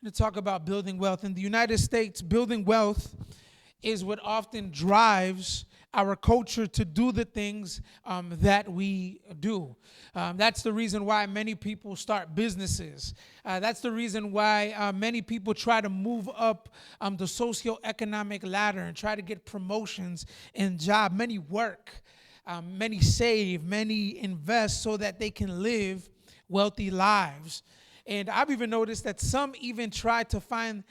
To talk about building wealth. In the United States, building wealth is what often drives our culture to do the things that we do. That's the reason why many people start businesses. That's the reason why many people try to move up the socioeconomic ladder and try to get promotions in job. Many work, many save, many invest so that they can live wealthy lives. And I've even noticed that some even try to find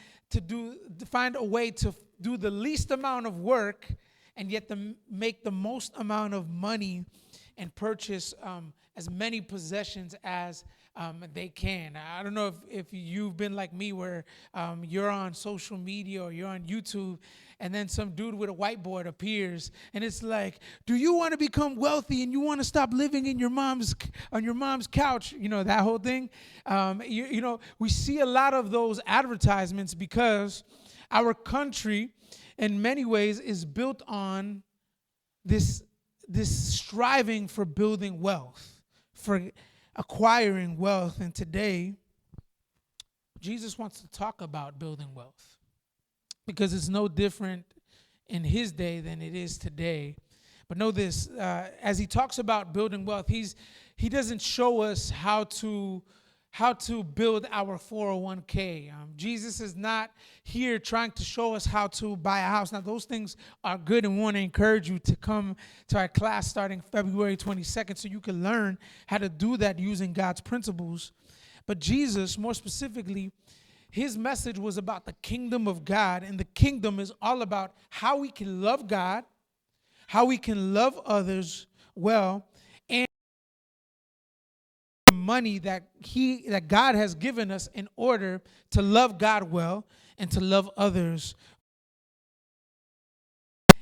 a way to do the least amount of work and yet to make the most amount of money and purchase as many possessions as they can. I don't know if you've been like me where you're on social media or you're on YouTube and then some dude with a whiteboard appears and it's like, do you want to become wealthy and you want to stop living in on your mom's couch? You know, that whole thing. We see a lot of those advertisements because our country in many ways is built on this striving for building wealth, for acquiring wealth. And today, Jesus wants to talk about building wealth because it's no different in his day than it is today. But know this, as he talks about building wealth, he doesn't show us how to build our 401k. Jesus is not here trying to show us how to buy a house. Now, those things are good, and we want to encourage you to come to our class starting February 22nd so you can learn how to do that using God's principles. But Jesus, more specifically, his message was about the kingdom of God, and the kingdom is all about how we can love God, how we can love others well, and money that God has given us in order to love God well and to love others.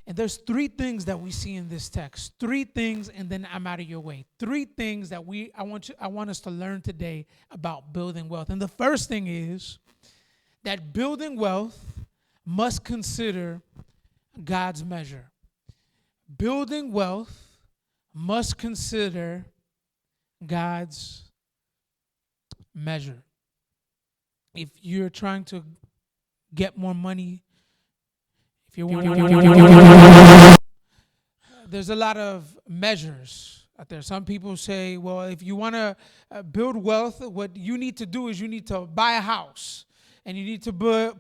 And there's three things that we see in this text. Three things, and then I'm out of your way. Three things that I want us to learn today about building wealth. And the first thing is that building wealth must consider God's measure. Building wealth must consider God's measure. If you're trying to get more money, if you're there's a lot of measures out there. Some people say, well, if you want to build wealth, what you need to do is you need to buy a house. And you need to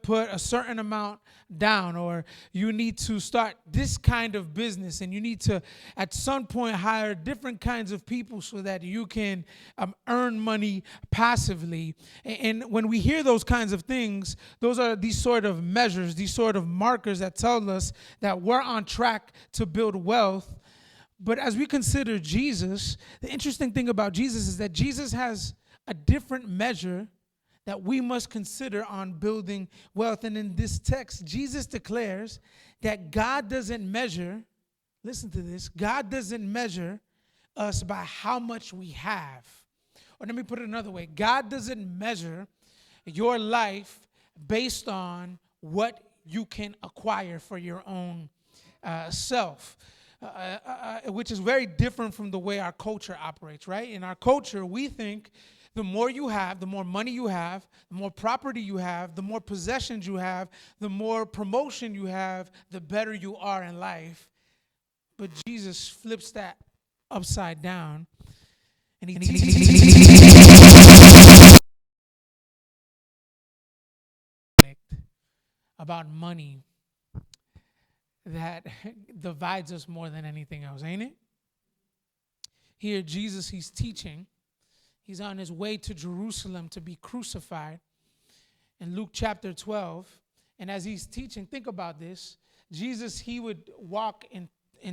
put a certain amount down, or you need to start this kind of business, and you need to, at some point, hire different kinds of people so that you can earn money passively. And when we hear those kinds of things, those are these sort of measures, these sort of markers that tell us that we're on track to build wealth. But as we consider Jesus, the interesting thing about Jesus is that Jesus has a different measure that we must consider on building wealth. And in this text, Jesus declares that God doesn't measure, listen to this, God doesn't measure us by how much we have. Or let me put it another way. God doesn't measure your life based on what you can acquire for your own self. Which is very different from the way our culture operates, right? In our culture, we think the more you have, the more money you have, the more property you have, the more possessions you have, the more promotion you have, the better you are in life. But Jesus flips that upside down, and he teaches about money that divides us more than anything else, ain't it? Here, Jesus, he's teaching. He's on his way to Jerusalem to be crucified in Luke chapter 12. And as he's teaching, think about this. Jesus, he would walk and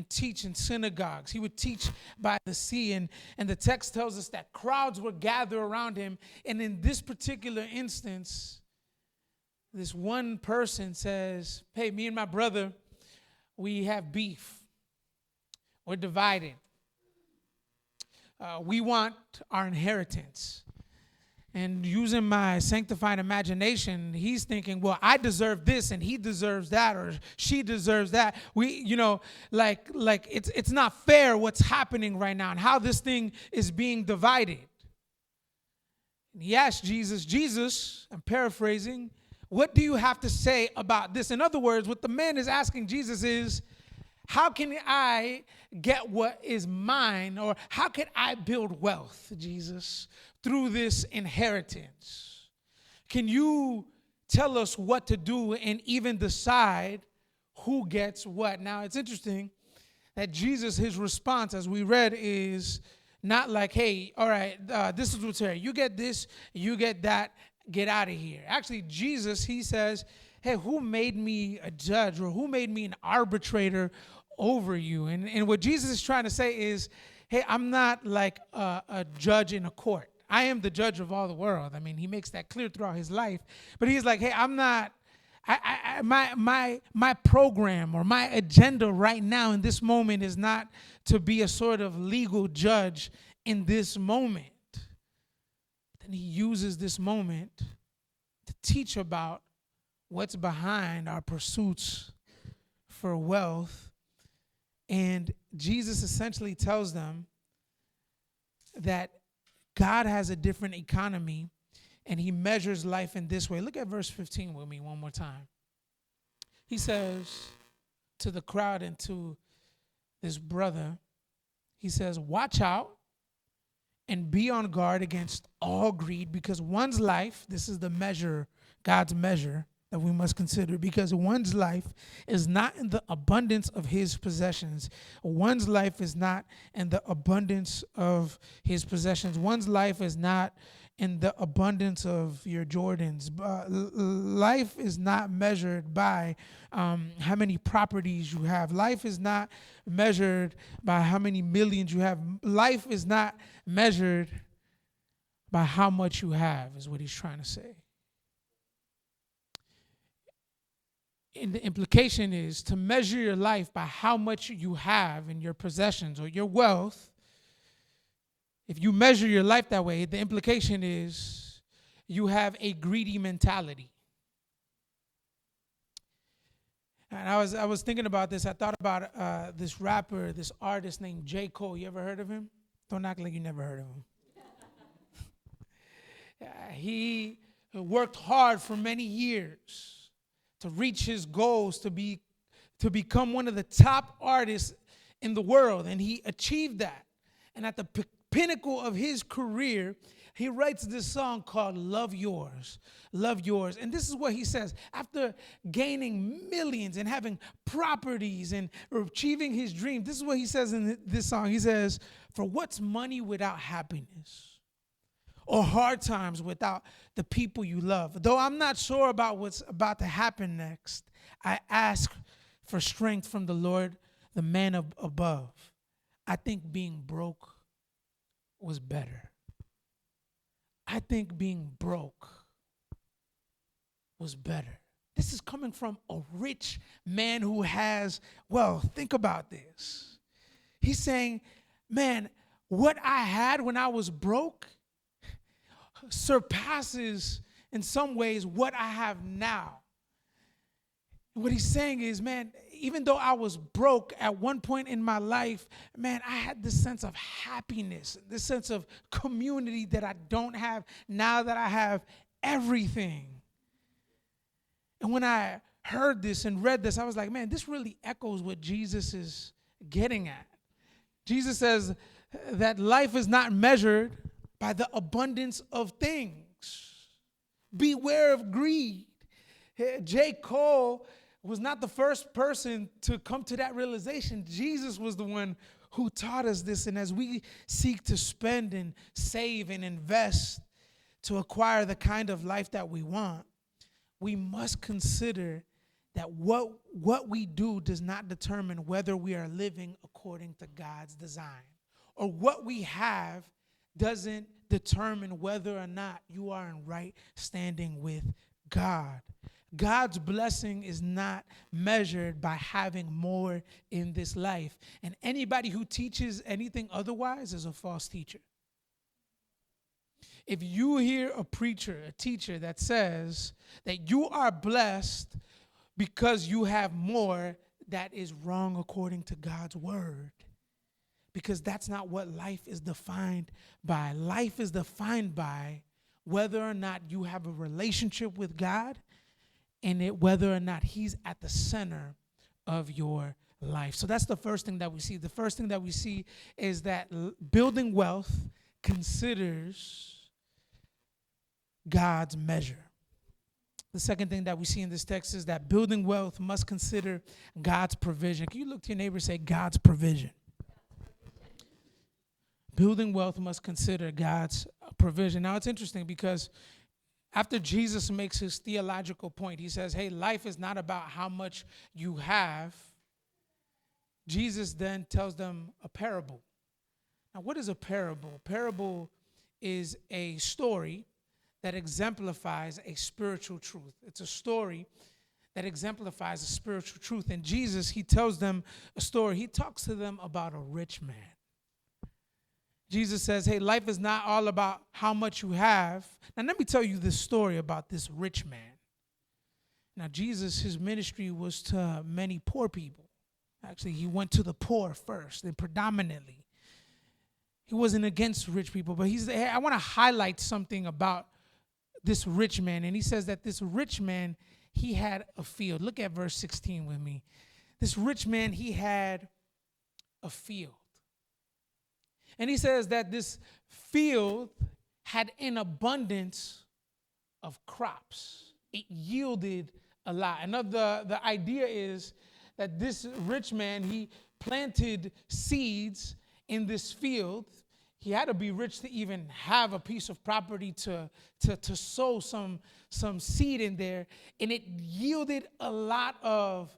teach in synagogues. He would teach by the sea. And the text tells us that crowds would gather around him. And in this particular instance, this one person says, hey, me and my brother, we have beef. We're divided. We want our inheritance. And using my sanctified imagination, he's thinking, well, I deserve this and he deserves that, or she deserves that. It's not fair what's happening right now and how this thing is being divided. And he asked Jesus, Jesus, I'm paraphrasing, what do you have to say about this? In other words, what the man is asking Jesus is, how can I get what is mine? Or how can I build wealth, Jesus, through this inheritance? Can you tell us what to do and even decide who gets what? Now, it's interesting that Jesus, his response, as we read, is not like, hey, all right, this is what's here. You get this, you get that, get out of here. Actually, Jesus, he says, hey, who made me a judge or who made me an arbitrator over you? And what Jesus is trying to say is, hey, I'm not like a judge in a court. I am the judge of all the world. I mean, he makes that clear throughout his life. But he's like, hey, I'm not, my program or my agenda right now in this moment is not to be a sort of legal judge in this moment. Then he uses this moment to teach about what's behind our pursuits for wealth. And Jesus essentially tells them that God has a different economy and he measures life in this way. Look at verse 15 with me one more time. He says to the crowd and to this brother, he says, watch out and be on guard against all greed, because one's life, this is the measure, God's measure that we must consider, because one's life is not in the abundance of his possessions. One's life is not in the abundance of his possessions. One's life is not in the abundance of your Jordans. Life is not measured by how many properties you have. Life is not measured by how many millions you have. Life is not measured by how much you have, is what he's trying to say. And the implication is to measure your life by how much you have in your possessions or your wealth. If you measure your life that way, the implication is you have a greedy mentality. And I was thinking about this. I thought about this rapper, this artist named J. Cole. You ever heard of him? Don't act like you never heard of him. He worked hard for many years to reach his goals, to become one of the top artists in the world, and he achieved that. And at the pinnacle of his career, he writes this song called Love Yours, Love Yours. And this is what he says. After gaining millions and having properties and achieving his dream, this is what he says in this song. He says, for what's money without happiness? Or hard times without the people you love? Though I'm not sure about what's about to happen next, I ask for strength from the Lord, the man above. I think being broke was better. I think being broke was better. This is coming from a rich man who has, well, think about this. He's saying, man, what I had when I was broke surpasses in some ways what I have now. What he's saying is, man, even though I was broke at one point in my life, man, I had this sense of happiness, this sense of community that I don't have now that I have everything. And when I heard this and read this, I was like, man, this really echoes what Jesus is getting at. Jesus says that life is not measured by the abundance of things. Beware of greed. J. Cole was not the first person to come to that realization. Jesus was the one who taught us this. And as we seek to spend and save and invest to acquire the kind of life that we want, we must consider that what we do does not determine whether we are living according to God's design. Or what we have doesn't determine whether or not you are in right standing with God. God's blessing is not measured by having more in this life. And anybody who teaches anything otherwise is a false teacher. If you hear a preacher, a teacher that says that you are blessed because you have more, that is wrong according to God's word. Because that's not what life is defined by. Life is defined by whether or not you have a relationship with God and whether or not he's at the center of your life. So that's the first thing that we see. The first thing that we see is that building wealth considers God's measure. The second thing that we see in this text is that building wealth must consider God's provision. Can you look to your neighbor and say, God's provision? Building wealth must consider God's provision. Now, it's interesting because after Jesus makes his theological point, he says, hey, life is not about how much you have. Jesus then tells them a parable. Now, what is a parable? A parable is a story that exemplifies a spiritual truth. It's a story that exemplifies a spiritual truth. And Jesus, he tells them a story. He talks to them about a rich man. Jesus says, hey, life is not all about how much you have. Now, let me tell you this story about this rich man. Now, Jesus, his ministry was to many poor people. Actually, he went to the poor first and predominantly. He wasn't against rich people, but hey, I want to highlight something about this rich man. And he says that this rich man, he had a field. Look at verse 16 with me. This rich man, he had a field. And he says that this field had an abundance of crops. It yielded a lot. And the idea is that this rich man, he planted seeds in this field. He had to be rich to even have a piece of property to sow some seed in there. And it yielded a lot of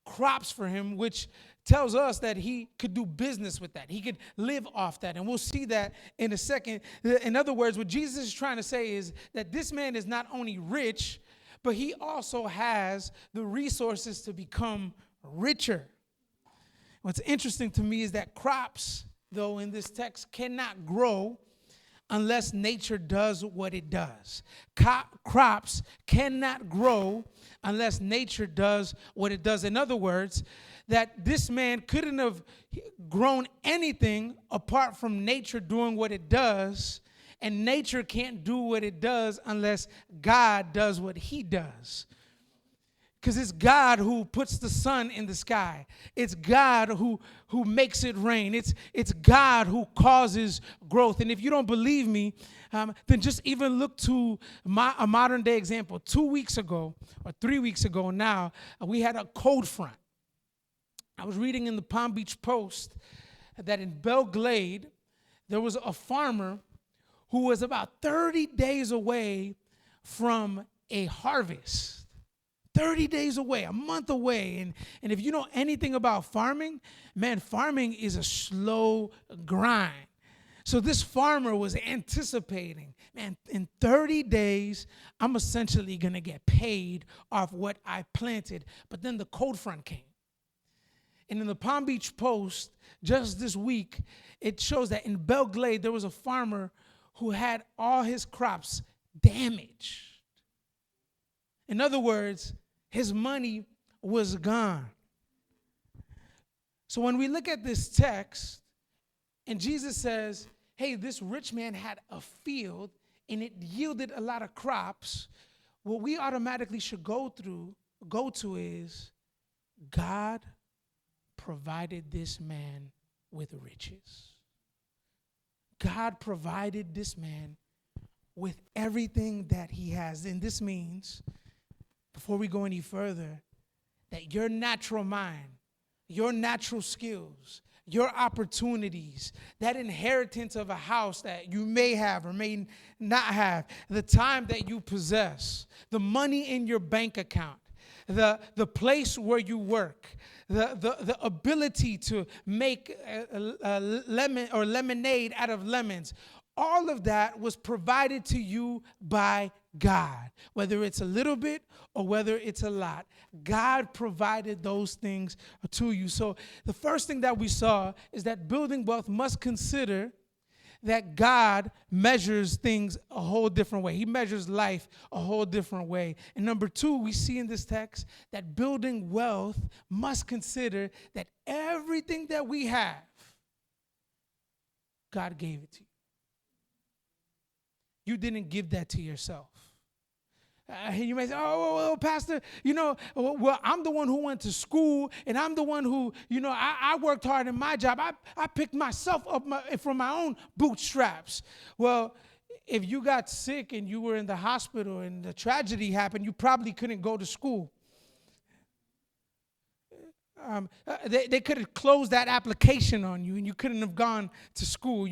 crops for him, which tells us that he could do business with that. He could live off that. And we'll see that in a second. In other words, what Jesus is trying to say is that this man is not only rich, but he also has the resources to become richer. What's interesting to me is that crops, though, in this text cannot grow unless nature does what it does. Crops cannot grow unless nature does what it does. In other words, that this man couldn't have grown anything apart from nature doing what it does, and nature can't do what it does unless God does what he does. Because it's God who puts the sun in the sky. It's God who makes it rain. It's God who causes growth. And if you don't believe me, then just even look to a modern day example. 2 weeks ago, or 3 weeks ago now, we had a cold front. I was reading in the Palm Beach Post that in Belle Glade, there was a farmer who was about 30 days away from a harvest. 30 days away, a month away. And if you know anything about farming, man, farming is a slow grind. So this farmer was anticipating, man, in 30 days, I'm essentially going to get paid off what I planted. But then the cold front came. And in the Palm Beach Post, just this week, it shows that in Belle Glade, there was a farmer who had all his crops damaged. In other words, his money was gone. So when we look at this text, and Jesus says, hey, this rich man had a field, and it yielded a lot of crops, what we automatically should go to is, God provided this man with riches. God provided this man with everything that he has. And this means, before we go any further, that your natural mind, your natural skills, your opportunities, that inheritance of a house that you may have or may not have, the time that you possess, the money in your bank account, the place where you work, the ability to make a lemon or lemonade out of lemons, all of that was provided to you by God. Whether it's a little bit or whether it's a lot, God provided those things to you. So the first thing that we saw is that building wealth must consider that God measures things a whole different way. He measures life a whole different way. And number two, we see in this text that building wealth must consider that everything that we have, God gave it to you. you didn't give that to yourself. You may say, well, Pastor, well, I'm the one who went to school, and I'm the one who, I worked hard in my job. I picked myself up from my own bootstraps. Well, if you got sick and you were in the hospital and the tragedy happened, you probably couldn't go to school. They could have closed that application on you, and you couldn't have gone to school.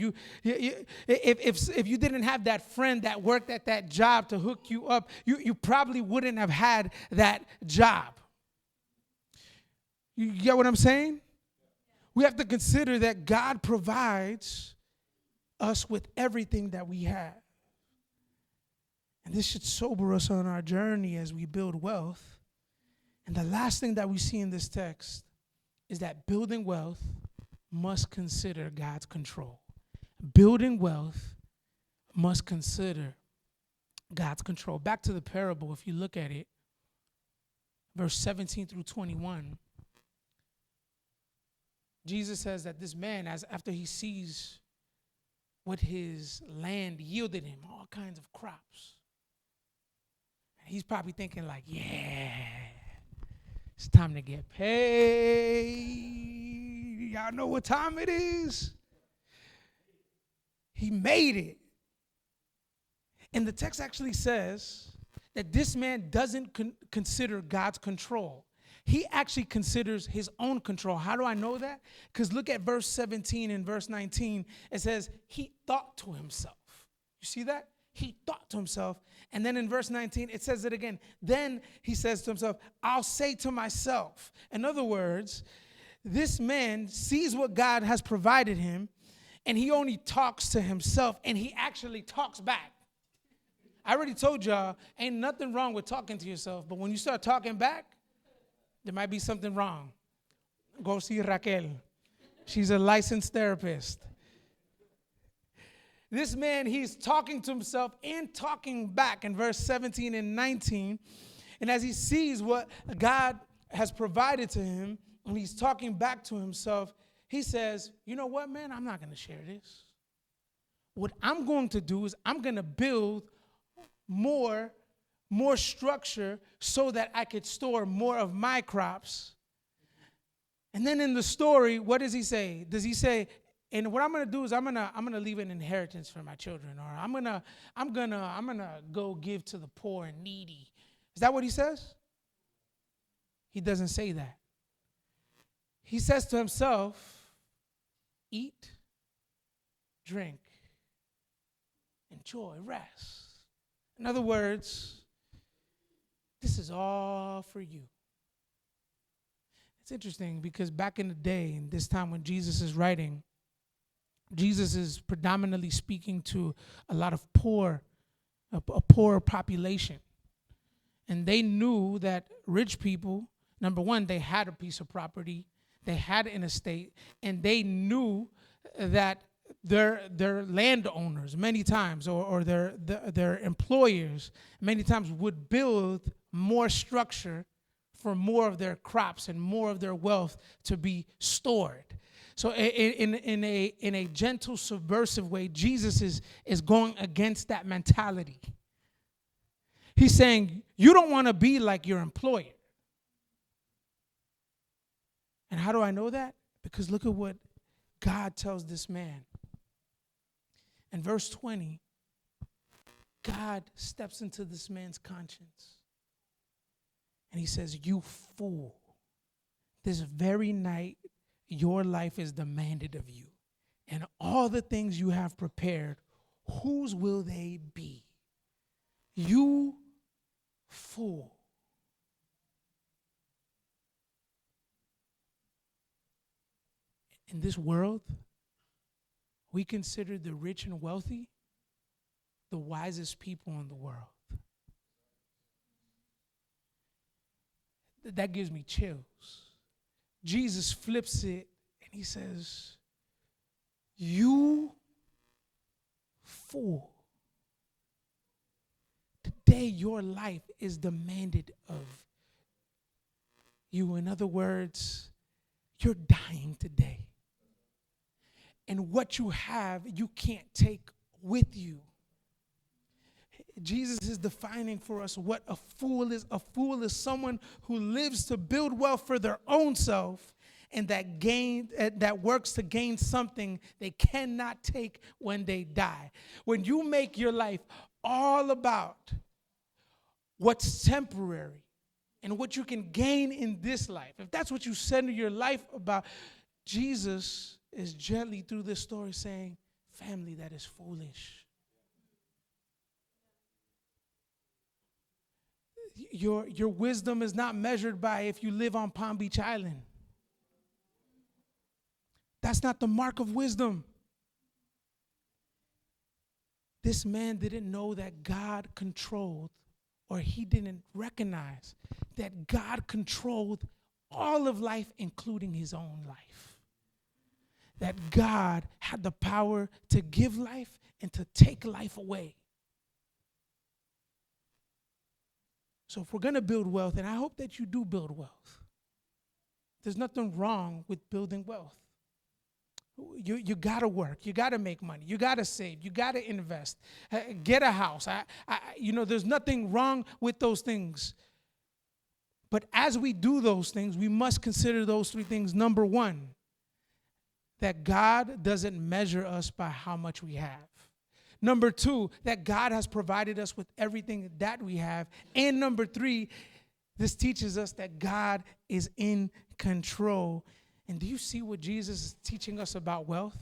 If you didn't have that friend that worked at that job to hook you up, you probably wouldn't have had that job. You get what I'm saying? We have to consider that God provides us with everything that we have. And this should sober us on our journey as we build wealth. And the last thing that we see in this text is that building wealth must consider God's control. Building wealth must consider God's control. Back to the parable, if you look at it, verse 17 through 21, Jesus says that this man, after he sees what his land yielded him, all kinds of crops, he's probably thinking like, yeah, it's time to get paid. Y'all know what time it is? He made it. And the text actually says that this man doesn't consider God's control. He actually considers his own control. How do I know that? Because look at verse 17 and verse 19. It says, he thought to himself. You see that? He thought to himself. And then in verse 19, it says it again. Then he says to himself, I'll say to myself. In other words, this man sees what God has provided him, and he only talks to himself, and he actually talks back. I already told y'all, ain't nothing wrong with talking to yourself, but when you start talking back, there might be something wrong. Go see Raquel. She's a licensed therapist. This man, he's talking to himself and talking back in verse 17 and 19. And as he sees what God has provided to him, and he's talking back to himself, he says, you know what, man, I'm not going to share this. What I'm going to do is I'm going to build more structure so that I could store more of my crops. And then in the story, what does he say? Does he say, and what I'm gonna do is I'm gonna leave an inheritance for my children, or I'm gonna go give to the poor and needy? Is that what he says? He doesn't say that. He says to himself, eat, drink, enjoy, rest. In other words, this is all for you. It's interesting because back in the day, and this time when Jesus is writing, Jesus is predominantly speaking to a lot of a poor population. And they knew that rich people, number one, they had a piece of property, they had an estate, and they knew that their landowners many times, or their employers many times, would build more structure for more of their crops and more of their wealth to be stored. So in a gentle, subversive way, Jesus is going against that mentality. He's saying, you don't want to be like your employer. And how do I know that? Because look at what God tells this man. In verse 20, God steps into this man's conscience. And he says, you fool, this very night your life is demanded of you. And all the things you have prepared, whose will they be? You fool. In this world, we consider the rich and wealthy the wisest people in the world. That gives me chills. Jesus flips it and he says, you fool. Today your life is demanded of you. In other words, you're dying today. And what you have, you can't take with you. Jesus is defining for us what a fool is. A fool is someone who lives to build wealth for their own self and that works to gain something they cannot take when they die. When you make your life all about what's temporary and what you can gain in this life, if that's what you center your life about, Jesus is gently through this story saying, family, that is foolish. Your wisdom is not measured by if you live on Palm Beach Island. That's not the mark of wisdom. This man didn't know that God controlled, or he didn't recognize that God controlled all of life, including his own life. That God had the power to give life and to take life away. So if we're going to build wealth, and I hope that you do build wealth, there's nothing wrong with building wealth. You got to work. You got to make money. You got to save. You got to invest. Get a house. There's nothing wrong with those things. But as we do those things, we must consider those three things. Number one, that God doesn't measure us by how much we have. Number two, that God has provided us with everything that we have. And number three, this teaches us that God is in control. And do you see what Jesus is teaching us about wealth?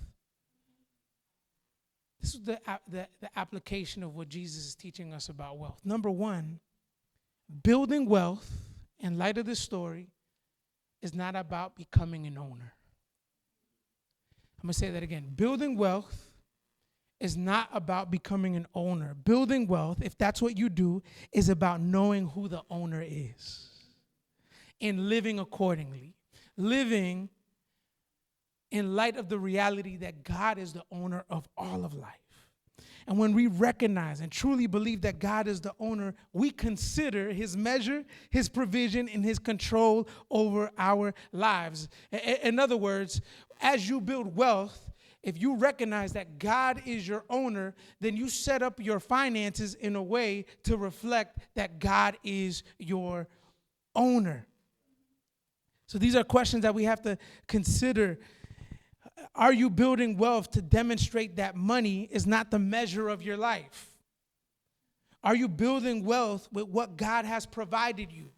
This is the application of what Jesus is teaching us about wealth. Number one, building wealth, in light of this story, is not about becoming an owner. I'm going to say that again. Building wealth is not about becoming an owner. Building wealth, if that's what you do, is about knowing who the owner is and living accordingly. Living in light of the reality that God is the owner of all of life. And when we recognize and truly believe that God is the owner, we consider his measure, his provision, and his control over our lives. In other words, as you build wealth, if you recognize that God is your owner, then you set up your finances in a way to reflect that God is your owner. So these are questions that we have to consider. Are you building wealth to demonstrate that money is not the measure of your life? Are you building wealth with what God has provided you?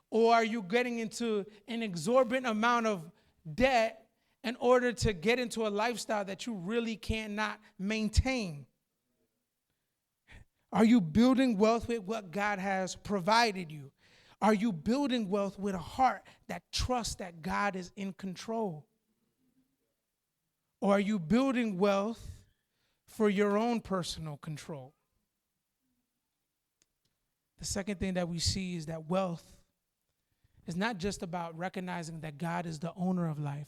Or are you getting into an exorbitant amount of debt in order to get into a lifestyle that you really cannot maintain? Are you building wealth with what God has provided you? Are you building wealth with a heart that trusts that God is in control? Or are you building wealth for your own personal control? The second thing that we see is that wealth is not just about recognizing that God is the owner of life.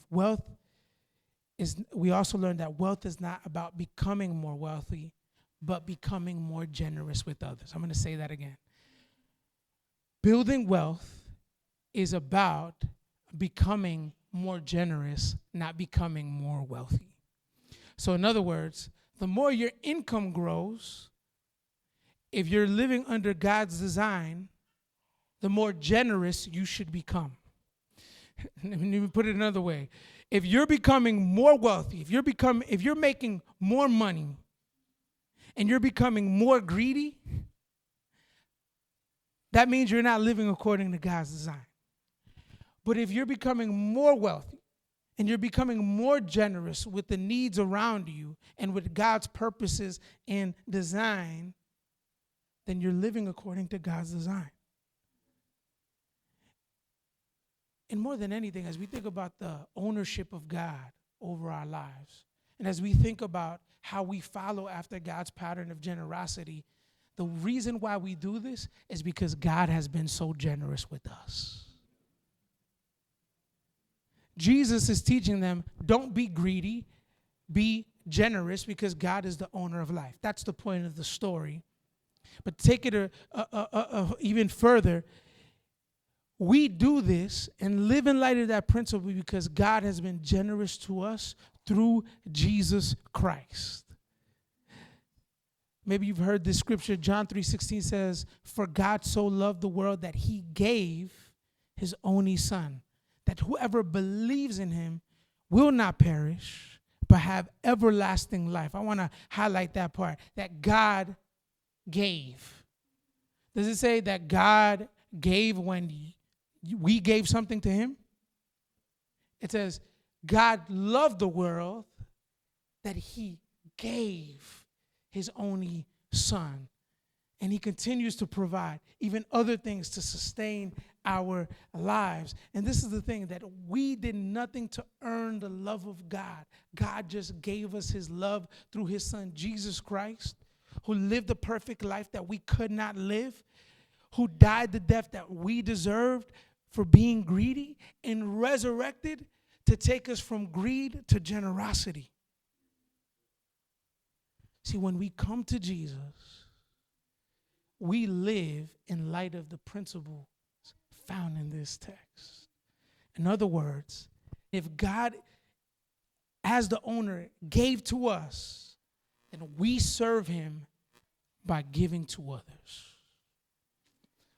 We also learned that wealth is not about becoming more wealthy, but becoming more generous with others. I'm going to say that again. Building wealth is about becoming more generous, not becoming more wealthy. So in other words, the more your income grows, if you're living under God's design, the more generous you should become. Let me put it another way. If you're becoming more wealthy, if you're making more money, and you're becoming more greedy, that means you're not living according to God's design. But if you're becoming more wealthy and you're becoming more generous with the needs around you and with God's purposes and design, then you're living according to God's design. And more than anything, as we think about the ownership of God over our lives, and as we think about how we follow after God's pattern of generosity, the reason why we do this is because God has been so generous with us. Jesus is teaching them, don't be greedy, be generous, because God is the owner of life. That's the point of the story. But take it even further. We do this and live in light of that principle because God has been generous to us through Jesus Christ. Maybe you've heard this scripture. John 3:16 says, "For God so loved the world that he gave his only son, that whoever believes in him will not perish, but have everlasting life." I want to highlight that part, that God gave. Does it say that God gave when we gave something to him? It says, God loved the world that he gave his only son. And he continues to provide even other things to sustain our lives. And this is the thing, that we did nothing to earn the love of God. God just gave us his love through his son, Jesus Christ, who lived the perfect life that we could not live, who died the death that we deserved for being greedy, and resurrected to take us from greed to generosity. See, when we come to Jesus, we live in light of the principles found in this text. In other words, if God, as the owner, gave to us, then we serve him by giving to others.